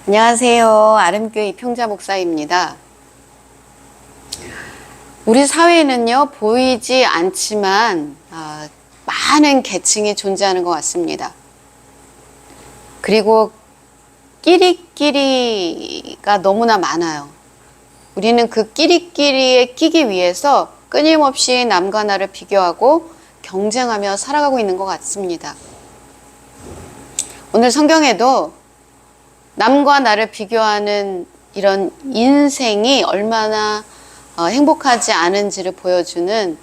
안녕하세요. 아름교회 이평자 목사입니다. 우리 사회에는요, 보이지 않지만 많은 계층이 존재하는 것 같습니다. 그리고 끼리끼리가 너무나 많아요. 우리는 그 끼리끼리에 끼기 위해서 끊임없이 남과 나를 비교하고 경쟁하며 살아가고 있는 것 같습니다. 오늘 성경에도 남과 나를 비교하는 이런 인생이 얼마나 행복하지 않은지를 보여주는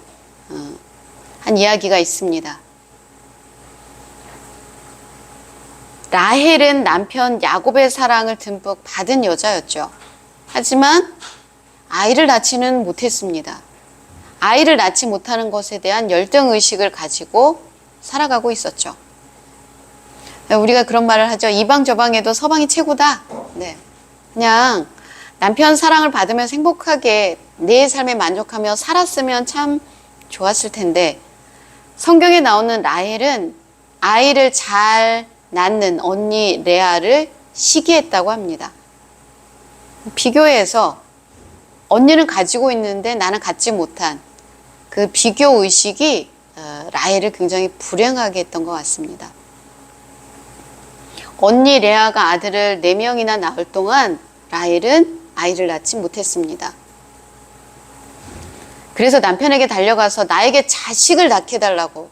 한 이야기가 있습니다. 라헬은 남편 야곱의 사랑을 듬뿍 받은 여자였죠. 하지만 아이를 낳지는 못했습니다. 아이를 낳지 못하는 것에 대한 열등의식을 가지고 살아가고 있었죠. 우리가 그런 말을 하죠. 이방 저방에도 서방이 최고다. 네. 그냥 남편 사랑을 받으면서 행복하게 내 삶에 만족하며 살았으면 참 좋았을 텐데, 성경에 나오는 라헬은 아이를 잘 낳는 언니 레아를 시기했다고 합니다. 비교해서 언니는 가지고 있는데 나는 갖지 못한 그 비교 의식이 라헬을 굉장히 불행하게 했던 것 같습니다. 언니 레아가 아들을 4명이나 낳을 동안 라헬은 아이를 낳지 못했습니다. 그래서 남편에게 달려가서 나에게 자식을 낳게 해달라고,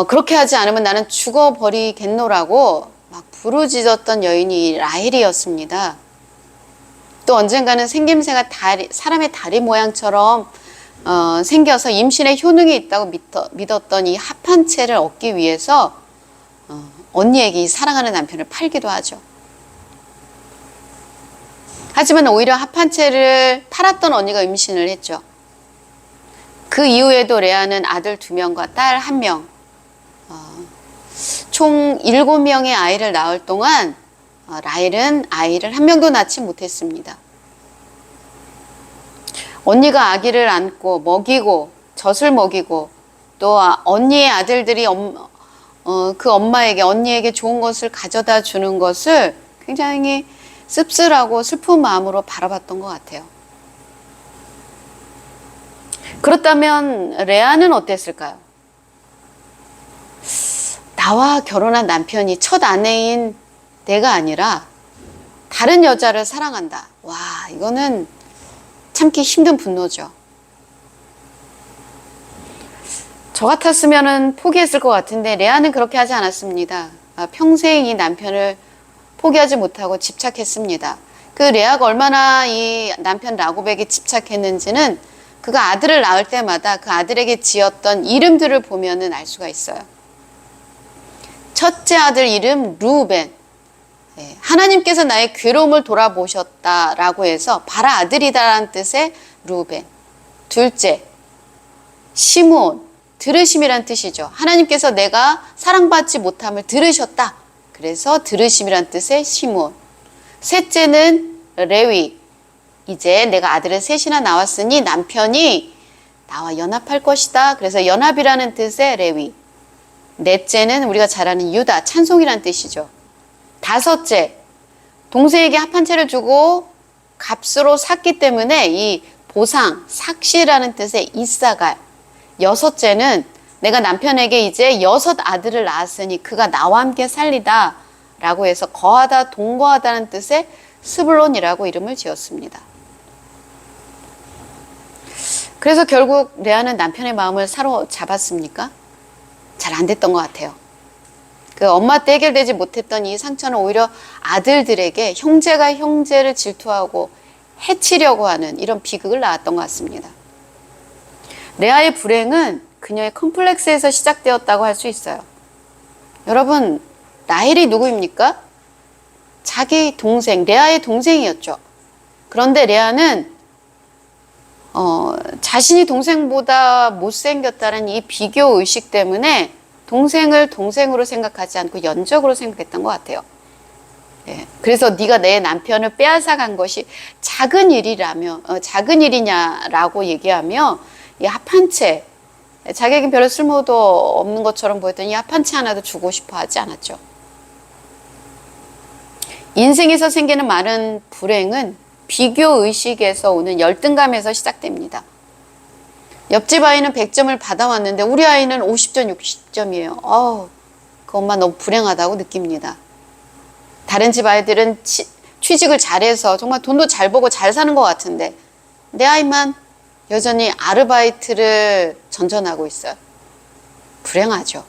그렇게 하지 않으면 나는 죽어버리겠노라고 막 부르짖었던 여인이 라헬이었습니다. 또 언젠가는 생김새가 사람의 다리 모양처럼 생겨서 임신에 효능이 있다고 믿었던 이 합한 채를 얻기 위해서 언니에게 이 사랑하는 남편을 팔기도 하죠. 하지만 오히려 합한 채를 팔았던 언니가 임신을 했죠. 그 이후에도 레아는 아들 2명과 딸 1명, 총 7명의 아이를 낳을 동안 라헬은 아이를 1명도 낳지 못했습니다. 언니가 아기를 안고 먹이고 젖을 먹이고 또 언니의 아들들이 그 엄마에게, 언니에게 좋은 것을 가져다 주는 것을 굉장히 씁쓸하고 슬픈 마음으로 바라봤던 것 같아요. 그렇다면 레아는 어땠을까요? 나와 결혼한 남편이 첫 아내인 내가 아니라 다른 여자를 사랑한다. 와, 이거는 참기 힘든 분노죠. 저 같았으면 포기했을 것 같은데 레아는 그렇게 하지 않았습니다. 평생 이 남편을 포기하지 못하고 집착했습니다. 그 레아가 얼마나 이 남편 라곱에게 집착했는지는 그가 아들을 낳을 때마다 그 아들에게 지었던 이름들을 보면은 알 수가 있어요. 첫째 아들 이름 루벤. 하나님께서 나의 괴로움을 돌아보셨다라고 해서 바라 아들이다라는 뜻의 루벤. 둘째, 시므온. 들으심이란 뜻이죠. 하나님께서 내가 사랑받지 못함을 들으셨다. 그래서 들으심이란 뜻의 시므온. 셋째는 레위. 이제 내가 아들을 셋이나 낳았으니 남편이 나와 연합할 것이다. 그래서 연합이라는 뜻의 레위. 넷째는 우리가 잘 아는 유다. 찬송이란 뜻이죠. 다섯째, 동생에게 합한 채를 주고 값으로 샀기 때문에 이 보상, 삭시라는 뜻의 이사갈. 여섯째는 내가 남편에게 이제 6 아들을 낳았으니 그가 나와 함께 살리다 라고 해서 거하다, 동거하다는 뜻의 스불론이라고 이름을 지었습니다. 그래서 결국 레아는 남편의 마음을 사로잡았습니까? 잘 안 됐던 것 같아요. 그 엄마 때 해결되지 못했던 이 상처는 오히려 아들들에게 형제가 형제를 질투하고 해치려고 하는 이런 비극을 낳았던 것 같습니다. 레아의 불행은 그녀의 컴플렉스에서 시작되었다고 할 수 있어요. 여러분, 라헬이 누구입니까? 자기 동생, 레아의 동생이었죠. 그런데 레아는 자신이 동생보다 못생겼다는 이 비교 의식 때문에 동생을 동생으로 생각하지 않고 연적으로 생각했던 것 같아요. 그래서 네가 내 남편을 빼앗아간 것이 작은 일이냐라고 얘기하며 이 합한 채, 자기에겐 별로 쓸모도 없는 것처럼 보였더니 이 합한 채 하나도 주고 싶어 하지 않았죠. 인생에서 생기는 많은 불행은 비교의식에서 오는 열등감에서 시작됩니다. 옆집 아이는 100점을 받아왔는데 우리 아이는 50점, 60점이에요. 그 엄마 너무 불행하다고 느낍니다. 다른 집 아이들은 취직을 잘해서 정말 돈도 잘 벌고 잘 사는 것 같은데 내 아이만 여전히 아르바이트를 전전하고 있어요. 불행하죠.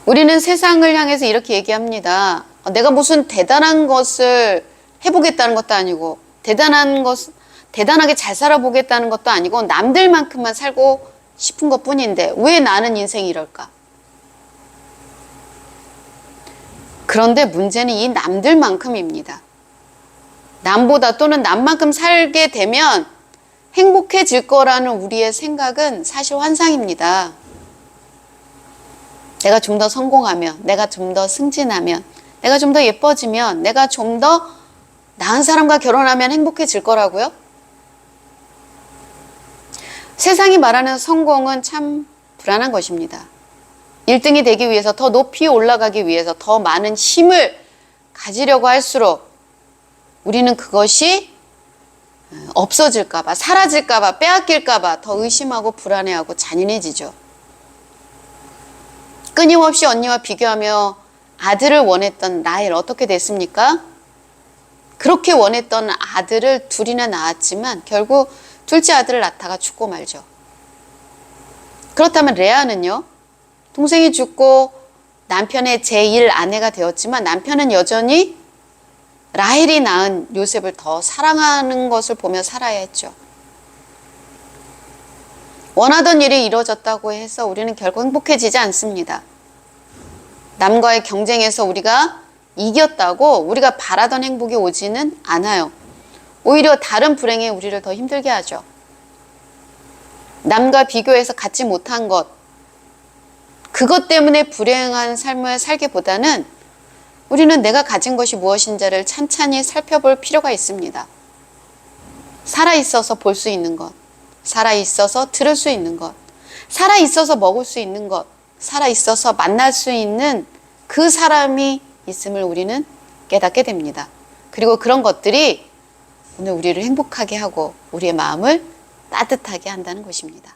우리는 세상을 향해서 이렇게 얘기합니다. 내가 무슨 대단한 것을 해보겠다는 것도 아니고 대단하게 잘 살아보겠다는 것도 아니고 남들만큼만 살고 싶은 것뿐인데 왜 나는 인생이 이럴까? 그런데 문제는 이 남들만큼입니다. 남보다 또는 남만큼 살게 되면 행복해질 거라는 우리의 생각은 사실 환상입니다. 내가 좀 더 성공하면, 내가 좀 더 승진하면, 내가 좀 더 예뻐지면, 내가 좀 더 나은 사람과 결혼하면 행복해질 거라고요? 세상이 말하는 성공은 참 불안한 것입니다. 1등이 되기 위해서, 더 높이 올라가기 위해서 더 많은 힘을 가지려고 할수록 우리는 그것이 없어질까봐, 사라질까봐, 빼앗길까봐 더 의심하고 불안해하고 잔인해지죠. 끊임없이 언니와 비교하며 아들을 원했던 라헬 어떻게 됐습니까? 그렇게 원했던 아들을 둘이나 낳았지만 결국 둘째 아들을 낳다가 죽고 말죠. 그렇다면 레아는요? 동생이 죽고 남편의 제1 아내가 되었지만 남편은 여전히 라헬이 낳은 요셉을 더 사랑하는 것을 보며 살아야 했죠. 원하던 일이 이루어졌다고 해서 우리는 결국 행복해지지 않습니다. 남과의 경쟁에서 우리가 이겼다고 우리가 바라던 행복이 오지는 않아요. 오히려 다른 불행이 우리를 더 힘들게 하죠. 남과 비교해서 갖지 못한 것, 그것 때문에 불행한 삶을 살기보다는 우리는 내가 가진 것이 무엇인지를 찬찬히 살펴볼 필요가 있습니다. 살아있어서 볼 수 있는 것, 살아있어서 들을 수 있는 것, 살아있어서 먹을 수 있는 것, 살아있어서 만날 수 있는 그 사람이 있음을 우리는 깨닫게 됩니다. 그리고 그런 것들이 오늘 우리를 행복하게 하고 우리의 마음을 따뜻하게 한다는 것입니다.